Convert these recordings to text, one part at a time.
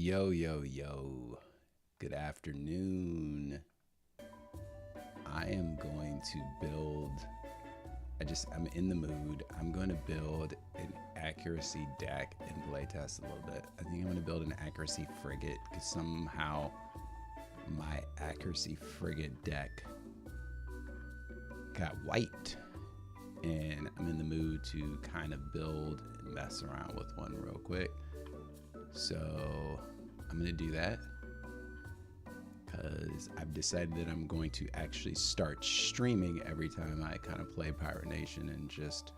Yo, yo, yo. Good afternoon. I am going to build. I'm in the mood. I'm going to build an accuracy deck and playtest a little bit. I think I'm going to build an accuracy frigate because somehow my accuracy frigate deck got wiped. And I'm in the mood to kind of build and mess around with one real quick. So I'm going to do that because I've decided that I'm going to actually start streaming every time I kind of play Pirate Nation and just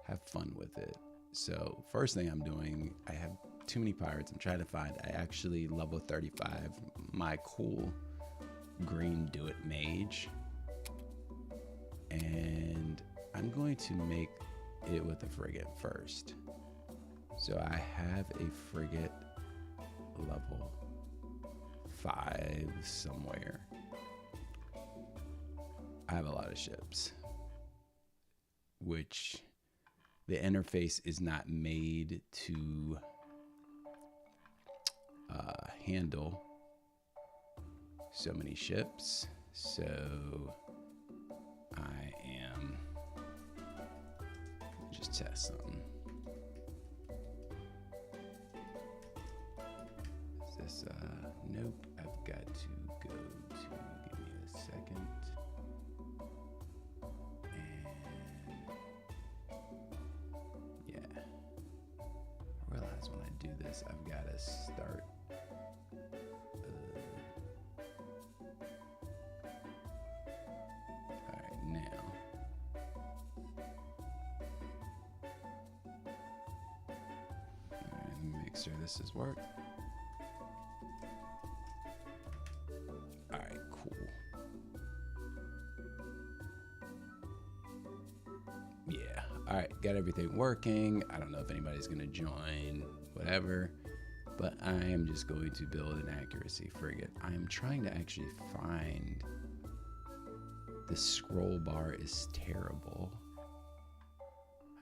have fun with it. So first thing I'm doing, I have too many pirates. I'm trying to find, I actually level 35 my cool green do it mage. And I'm going to make it with a frigate first. So I have a frigate level 5 somewhere. I have a lot of ships, which the interface is not made to handle so many ships. So I am just test something. Is this nope, I've got to go to, give me a second. And yeah, I realize when I do this, I've got to start all right, now let me make sure this is working. All right, cool. Yeah, all right, got everything working. I don't know if anybody's gonna join, whatever, but I am just going to build an accuracy frigate. I am trying to actually find, the scroll bar is terrible.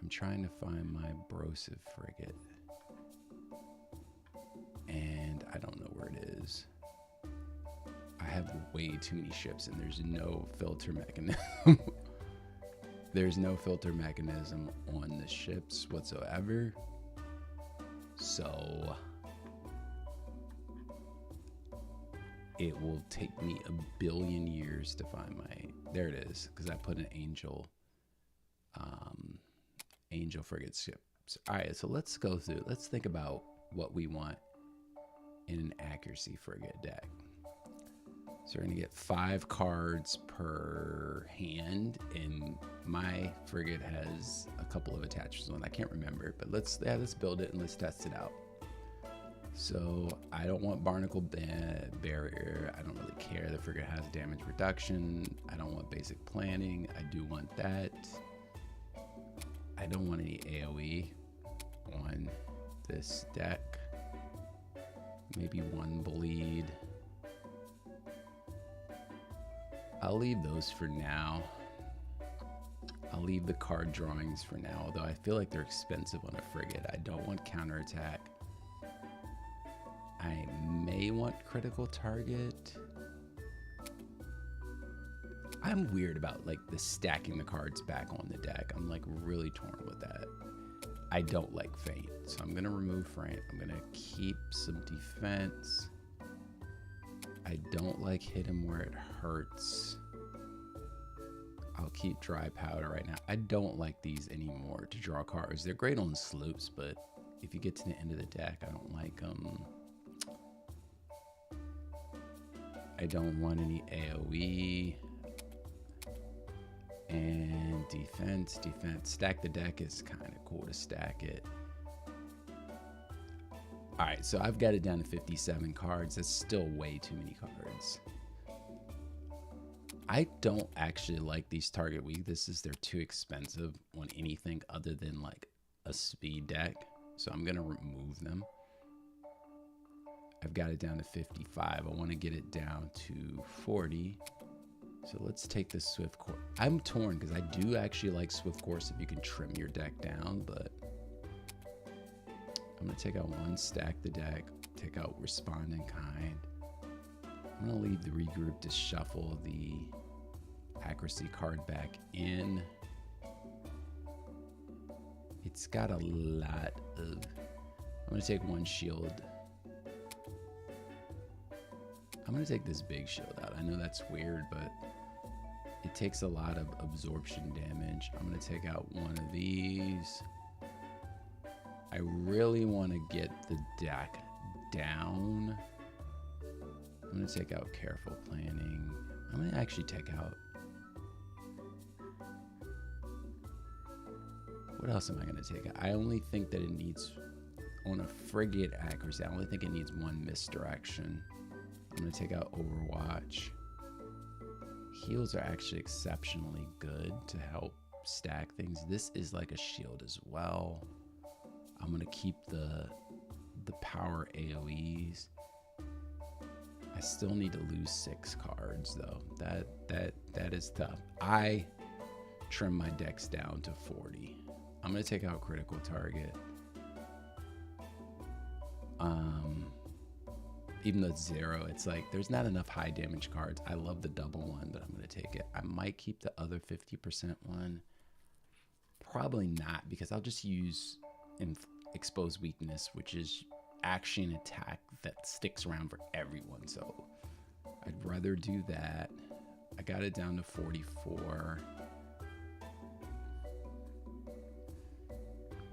I'm trying to find my Brosive frigate, and I don't know where it is. I have way too many ships and there's no filter mechanism. There's no filter mechanism on the ships whatsoever. So it will take me a billion years to find my, there it is, because I put an angel frigate ship. All right, so let's go through, let's think about what we want in an accuracy frigate deck. So we're gonna get 5 cards per hand, and my frigate has a couple of attachments on. I can't remember, but let's build it and let's test it out. So I don't want barnacle barrier. I don't really care. The frigate has damage reduction. I don't want basic planning. I do want that. I don't want any AoE on this deck. Maybe 1 bleed. I'll leave those for now. I'll leave the card drawings for now, although I feel like they're expensive on a frigate. I don't want counterattack. I may want critical target. I'm weird about like the stacking the cards back on the deck. I'm like really torn with that. I don't like feint, so I'm gonna remove feint. I'm gonna keep some defense. I don't like hit him where it hurts. I'll keep dry powder right now. I don't like these anymore to draw cards. They're great on sloops, but if you get to the end of the deck, I don't like them. I don't want any AoE. And defense. Stack the deck is kind of cool to stack it. All right, so I've got it down to 57 cards. That's still way too many cards. I don't actually like these target weaknesses. They're too expensive on anything other than like a speed deck. So I'm gonna remove them. I've got it down to 55. I wanna get it down to 40. So let's take the Swift Course. I'm torn because I do actually like Swift Course if you can trim your deck down, but I'm gonna take out 1, stack the deck, Take out respond in kind. I'm going to leave the regroup to shuffle the accuracy card back in. It's got a lot of... I'm going to take one shield. I'm going to take this big shield out. I know that's weird, but it takes a lot of absorption damage. I'm going to take out one of these. I really want to get the deck down. I'm going to take out careful planning. I'm going to actually take out... What else am I going to take out? I only think that it needs... On a frigate accuracy, I only think it needs one misdirection. I'm going to take out Overwatch. Heals are actually exceptionally good to help stack things. This is like a shield as well. I'm going to keep the power AoEs. I still need to lose 6 cards though. That is tough. I trim my decks down to 40. I'm going to take out critical target. Even though it's 0, it's like there's not enough high damage cards. I love the double one, but I'm going to take it. I might keep the other 50% one. Probably not, because I'll just use expose weakness, which is action attack that sticks around for everyone. So I'd rather do that. I got it down to 44.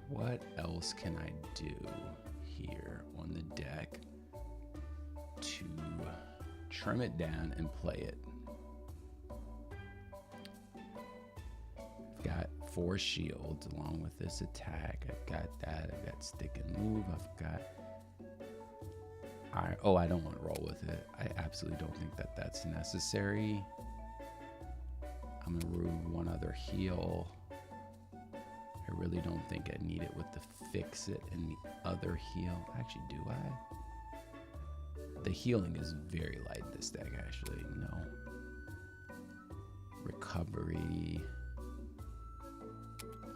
What else can I do here on the deck to trim it down and play it? I've got 4 shields along with this attack. I've got that. I've got stick and move. I've got... I don't want to roll with it. I absolutely don't think that that's necessary. I'm going to remove one other heal. I really don't think I need it with the fix it and the other heal. Actually, do I? The healing is very light in this deck, actually. No. Recovery.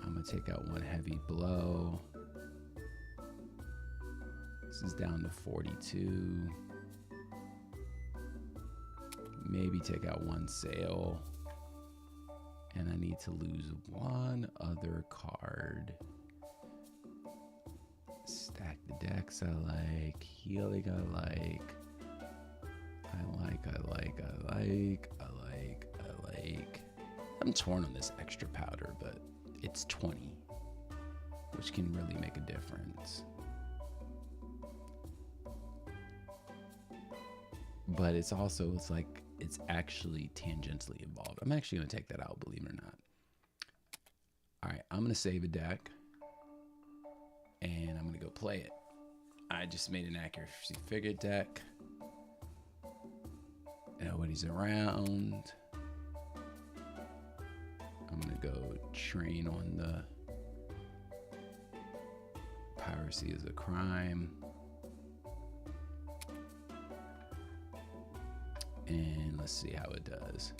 I'm going to take out one heavy blow. This is down to 42. Maybe take out one sail. And I need to lose one other card. Stack the decks I like. Healing I like. I like. I'm torn on this extra powder, but it's 20, which can really make a difference. But it's also, it's like, it's actually tangentially involved. I'm actually going to take that out, believe it or not. All right, I'm going to save a deck. And I'm going to go play it. I just made an accuracy frigate deck. Nobody's around. I'm going to go train on the piracy is a crime. And let's see how it does.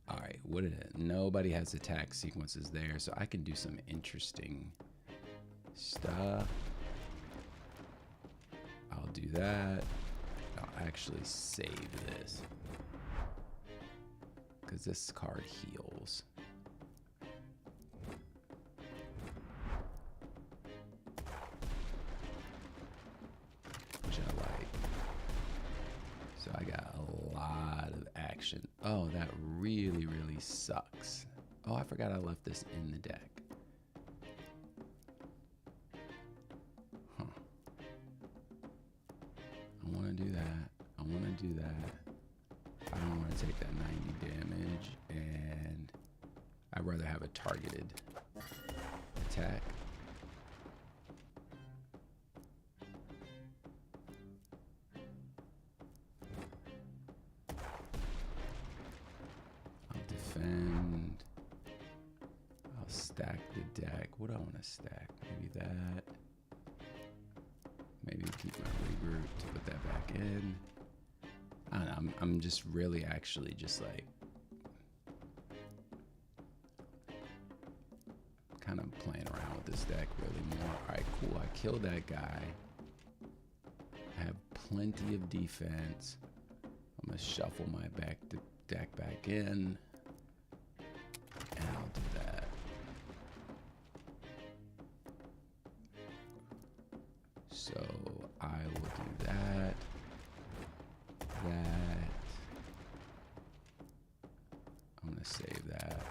All right, what is it? Nobody has attack sequences there, so I can do some interesting stuff. I'll do that. I'll actually save this, because this card heals. Which I like. So I got a lot of action. Oh, that really, really sucks. Oh, I forgot I left this in the deck. Huh. I want to do that. I want to do that. I don't want to take that 90 damage, and I'd rather have a targeted attack. I'll defend. I'll stack the deck. What do I want to stack? Maybe that. Maybe keep my regroup to put that back in. I'm just really actually just like kind of playing around with this deck really more. All right, cool. I killed that guy. I have plenty of defense. I'm gonna shuffle my deck back in, and I'll do that. So I will do that. I'm gonna save that.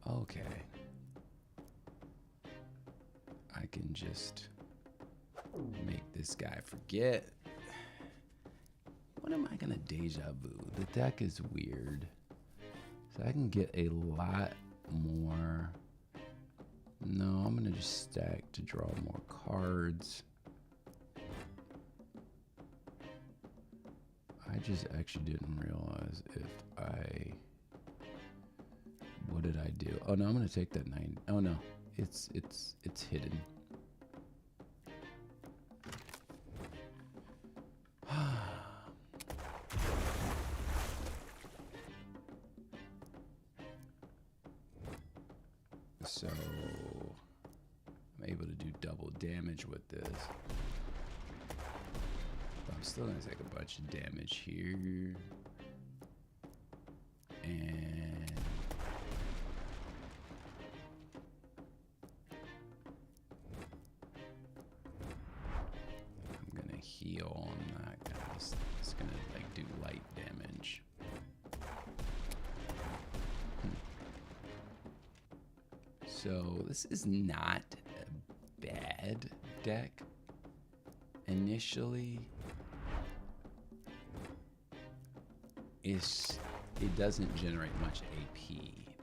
Okay. I can just make this guy forget. What am I gonna deja vu? The deck is weird. So I can get a lot more. No, I'm gonna just stack to draw more cards. I just actually didn't realize what did I do? Oh no, I'm gonna take that 9. Oh no, it's hidden. So I'm able to do double damage with this. But I'm still gonna take a bunch of damage here. And I'm gonna heal. I'm not gonna, it's gonna like do light damage. So this is not a bad deck initially. It doesn't generate much AP,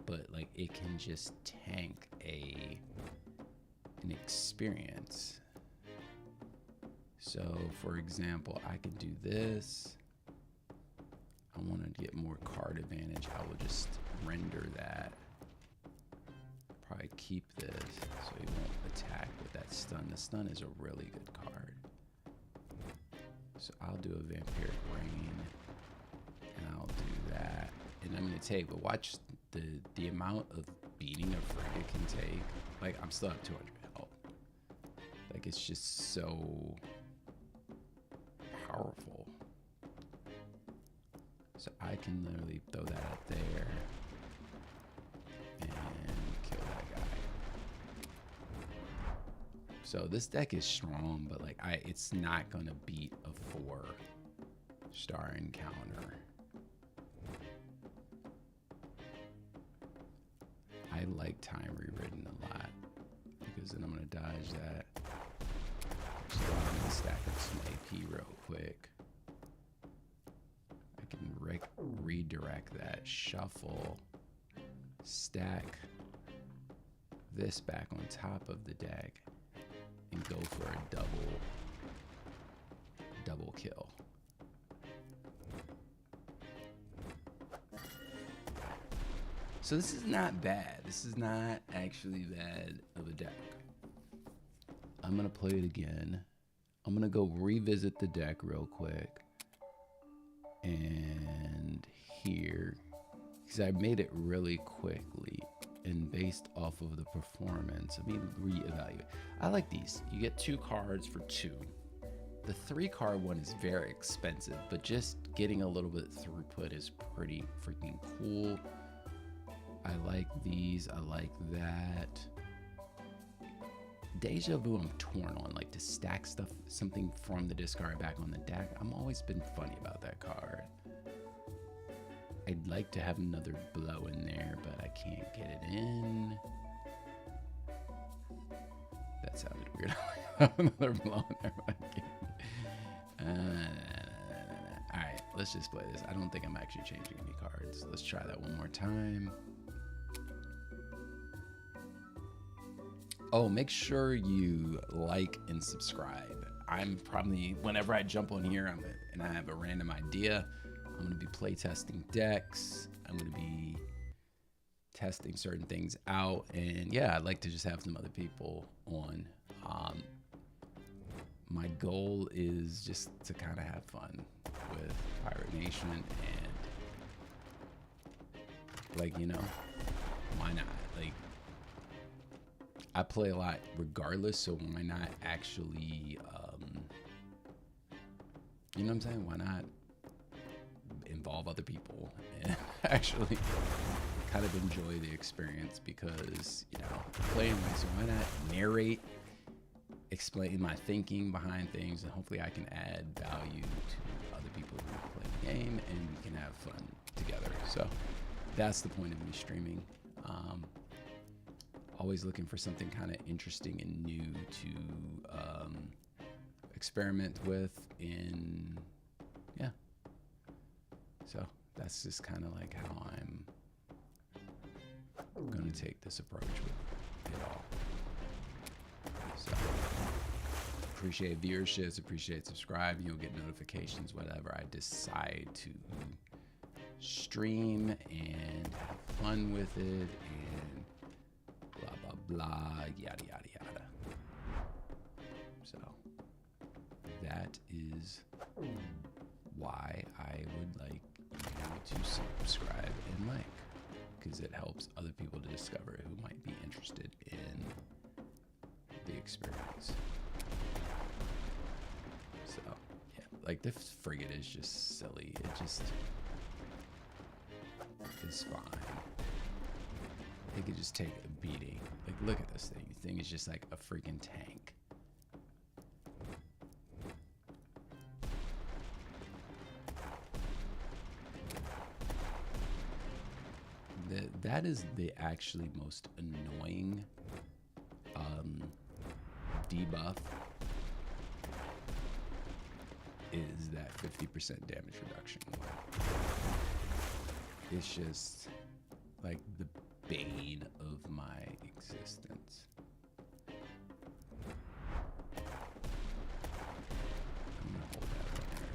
but like it can just tank an experience. So for example, I could do this. I want to get more card advantage. I will just render that. Probably keep this so he won't attack with that stun. The stun is a really good card. So I'll do a Vampiric Rain, and I'll do that. And I'm gonna take, but watch the amount of beating a frigate can take. Like I'm still at 200 health. Like it's just so powerful. So I can literally throw that up there and kill that guy. So this deck is strong, but like it's not gonna beat a 4-star encounter. I like time rewritten a lot because then I'm gonna dodge that. So I'm gonna stack up some AP real quick. I can redirect that, shuffle, stack this back on top of the deck, and go for a double kill. So this is not bad. This is not actually bad of a deck. I'm gonna play it again. I'm gonna go revisit the deck real quick. And here, because I made it really quickly and based off of the performance, let me reevaluate. I like these. You get 2 cards for 2. The 3-card one is very expensive, but just getting a little bit of throughput is pretty freaking cool. I like these. I like that. Deja Vu I'm torn on, like to stack something from the discard back on the deck. I'm always been funny about that card. I'd like to have another blow in there, but I can't get it in. That sounded weird. Another blow in there, but I can't. Alright, let's just play this. I don't think I'm actually changing any cards. Let's try that one more time. Oh, make sure you like and subscribe. I'm probably, whenever I jump on here and I have a random idea, I'm going to be playtesting decks. I'm going to be testing certain things out. And yeah, I'd like to just have some other people on. my goal is just to kind of have fun with Pirate Nation, and like, you know, why not? Like, I play a lot regardless, so why not actually, you know what I'm saying? Why not involve other people and actually kind of enjoy the experience? Because, you know, playing way, so why not narrate, explain my thinking behind things, and hopefully I can add value to other people who play the game, and we can have fun together. So that's the point of me streaming. Always looking for something kind of interesting and new to experiment with. Yeah. So that's just kind of like how I'm going to take this approach with it all. So appreciate viewerships, appreciate subscribing. You'll get notifications whenever I decide to stream and have fun with it, and blah blah blah, yada yada yada. So that is why I would like you to subscribe and like, because it helps other people to discover who might be interested in the experience. So yeah, like this frigate is just silly. It just is fine. It could just take a beating. Like, look at this thing. The thing is just like a freaking tank. That is the actually most annoying debuff, is that 50% damage reduction. It's just like the bane of my existence. I'm gonna hold that right there,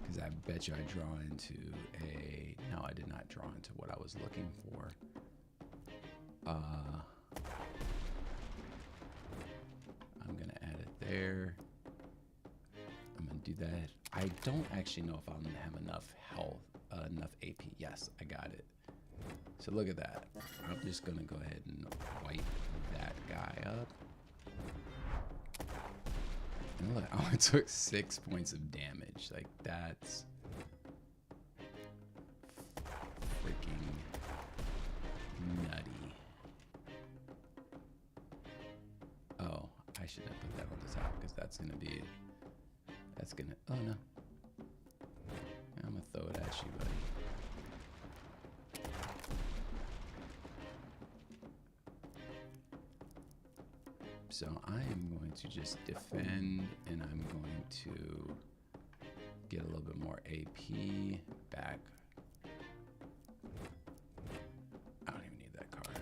because I bet you I draw into a... No, I did not draw into what I was looking for. I'm gonna add it there. I'm gonna do that. I don't actually know if I'm gonna have enough health, enough AP. Yes, I got it. So look at that. I'm just gonna go ahead and wipe that guy up. And look, I only took 6 points of damage. Like, that's freaking nutty. Oh, I should have put that on the top, because that's gonna be... That's gonna... Oh no. I'm gonna throw it at you, buddy. So I am going to just defend, and I'm going to get a little bit more AP back. I don't even need that card.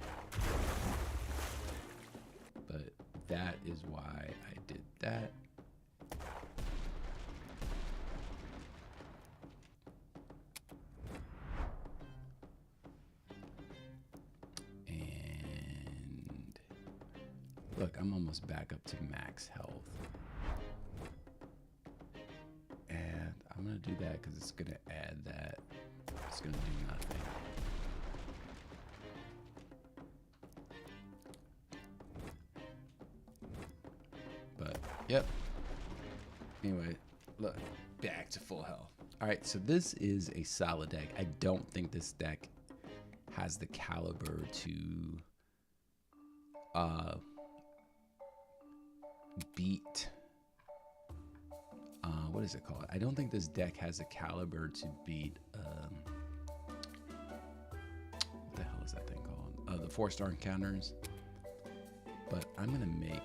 But that is why I did that. Look, I'm almost back up to max health. And I'm going to do that because it's going to add that. It's going to do nothing. But, yep. Anyway, look, back to full health. All right, so this is a solid deck. I don't think this deck has the caliber to... beat what is it called? I don't think this deck has a caliber to beat what the hell is that thing called? The 4-star encounters. But I'm gonna make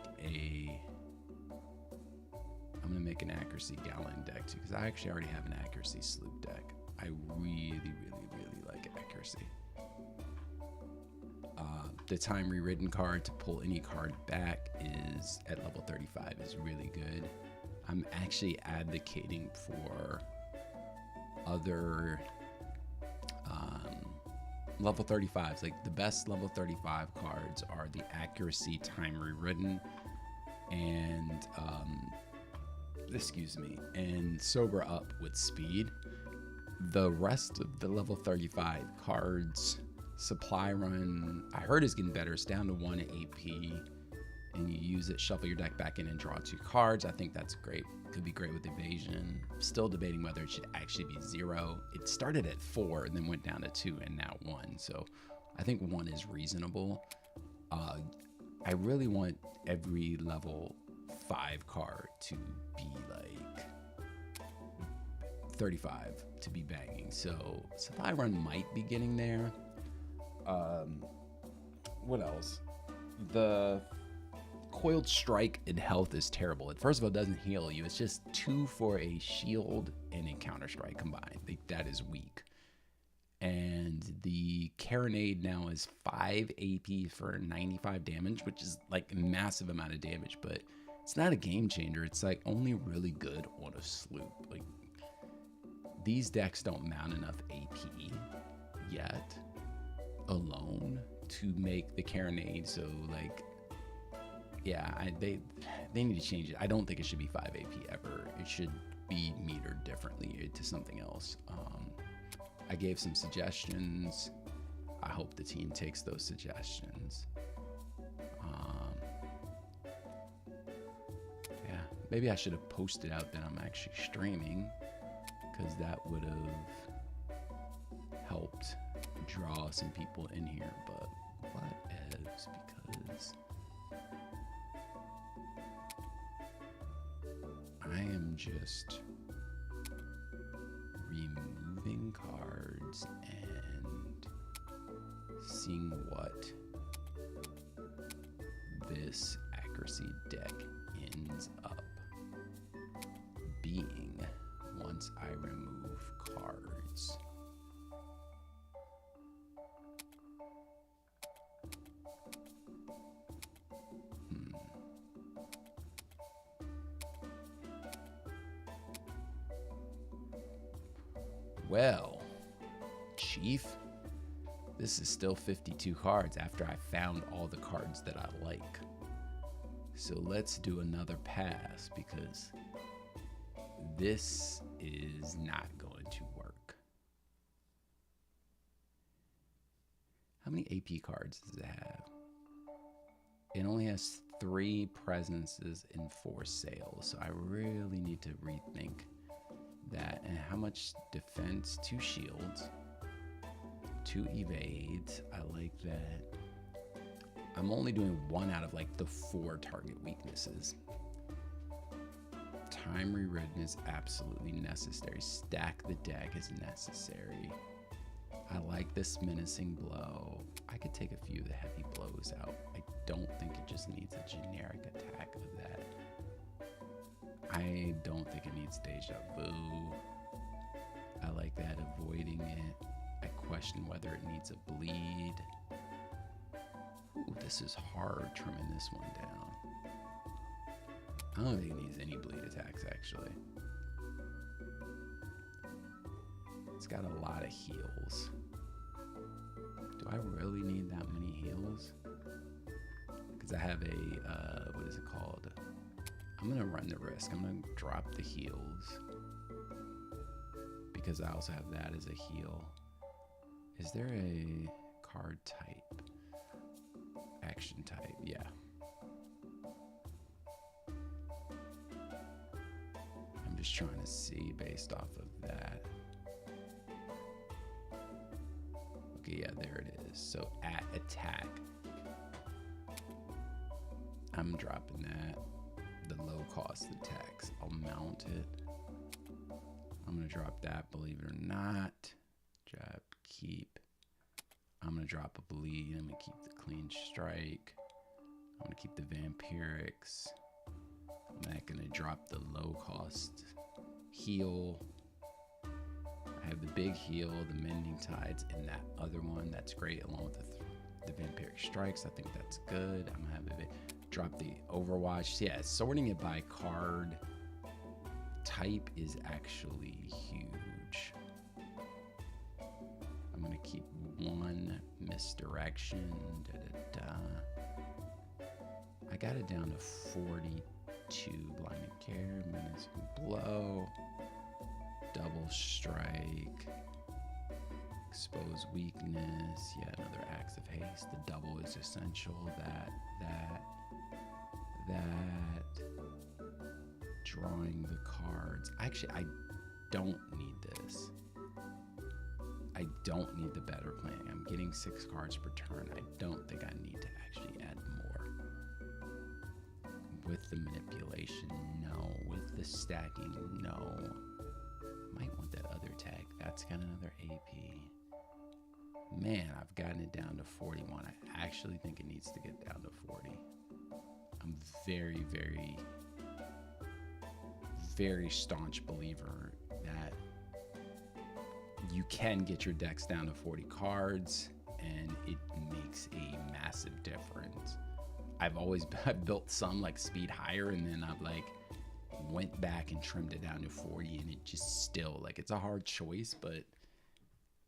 an accuracy galleon deck too, because I actually already have an accuracy sloop deck. I really like accuracy. The time rewritten card to pull any card back is at level 35 is really good. I'm actually advocating for other level 35s. Like, the best level 35 cards are the accuracy time rewritten and excuse me, and sober up with speed. The rest of the level 35 cards supply run, I heard, is getting better. It's down to 1 AP, and you use it, shuffle your deck back in, and draw 2 cards. I think that's great. Could be great with evasion. Still debating whether it should actually be 0. It started at 4 and then went down to 2 and now 1. So I think 1 is reasonable. I really want every level 5 card to be like 35 to be banging. So supply run might be getting there. What else? The coiled strike in health is terrible. First of all, it doesn't heal you. It's just 2 for a shield and a counter strike combined. That is weak. And the carronade now is 5 AP for 95 damage, which is like a massive amount of damage, but it's not a game changer. It's like only really good on a sloop. Like, these decks don't mount enough AP yet alone to make the carronade. So like, yeah, they need to change it. I don't think it should be 5 AP ever. It should be metered differently to something else. I gave some suggestions. I hope the team takes those suggestions. Yeah, maybe I should have posted out that I'm actually streaming, because that would have helped draw some people in here, but whatevs, because I am just removing cards and seeing what this accuracy deck ends up being once I remove cards. Well, Chief, this is still 52 cards after I found all the cards that I like. So let's do another pass, because this is not going to work. How many AP cards does it have? It only has 3 presences and 4 sails, so I really need to rethink that. And how much defense? 2 shields, 2 evades. I like that. I'm only doing 1 out of like the 4 target weaknesses. Time rewritten is absolutely necessary. Stack the deck is necessary. I like this menacing blow. I could take a few of the heavy blows out. I don't think it just needs a generic attack of that. I don't think it needs deja vu. I like that, avoiding it. I question whether it needs a bleed. Ooh, this is hard trimming this one down. I don't think it needs any bleed attacks, actually. It's got a lot of heals. Do I really need that many heals? Because I have a, what is it called? I'm going to run the risk. I'm going to drop the heals, because I also have that as a heal. Is there a card type? Action type, yeah. I'm just trying to see based off of that. Okay, yeah, there it is. So at attack, I'm dropping that. The low cost attacks, I'll mount it. I'm gonna drop that, believe it or not. Drop, keep. I'm gonna drop a bleed. I'm gonna keep the clean strike. I'm gonna keep the vampirics. I'm not gonna drop the low cost heal. I have the big heal, the mending tides, and that other one. That's great, along with the vampiric strikes. I think that's good. I'm gonna have it drop the overwatch. Yeah, sorting it by card type is actually huge. I'm gonna keep 1 misdirection. I got it down to 42 2 blinding care, menacing blow, double strike, expose weakness. Yeah, another acts of haste. The double is essential. That. Drawing the cards. Actually, I don't need this. I don't need the better planning. I'm getting 6 cards per turn. I don't think I need to actually add more. With the manipulation, no. With the stacking, no. Might want that other tag. That's got another AP. Man, I've gotten it down to 41. I actually think it needs to get down to 40. I'm very, very, very staunch believer that you can get your decks down to 40 cards and it makes a massive difference. I've built some like speed higher, and then I've like went back and trimmed it down to 40, and it just still, like, it's a hard choice, but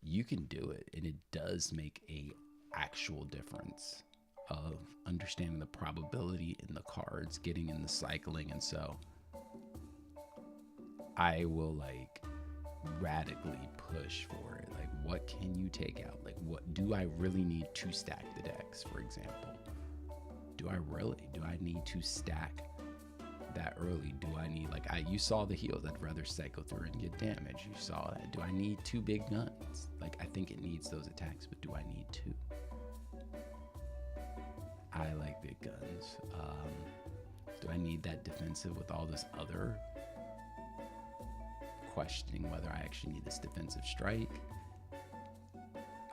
you can do it, and it does make a actual difference of understanding the probability in the cards, getting in the cycling. And so I will like radically push for it. Like, what can you take out? Like, what do I really need to stack the decks, for example? Do I need to stack that early? Do I need, like, you saw the heals. I'd rather cycle through and get damage. You saw that. Do I need 2 big guns? Like, I think it needs those attacks, but do I need 2? I like big guns. Do I need that defensive with all this other questioning whether I actually need this defensive strike?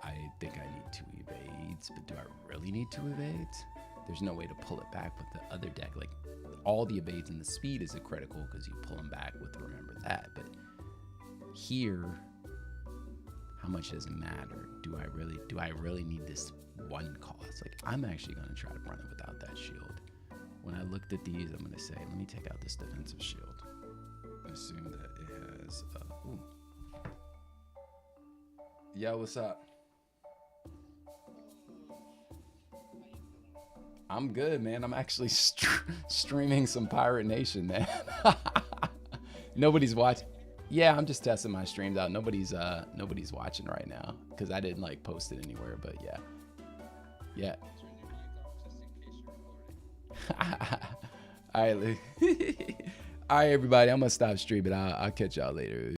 I think I need 2 evades, but do I really need 2 evades? There's no way to pull it back with the other deck. Like, all the evades and the speed is a critical because you pull them back with remember that. But here, how much does it matter? Do I really need this one cost? Like, I'm actually going to try to run it without that shield. When I looked at these, I'm going to say, let me take out this defensive shield. Assume that it has, ooh. Yo, what's up? I'm good, man. I'm actually streaming some Pirate Nation, man. Nobody's watching. Yeah, I'm just testing my streams out. Nobody's watching right now because I didn't like post it anywhere. But yeah. All right, all right, everybody. I'm gonna stop streaming. I'll catch y'all later.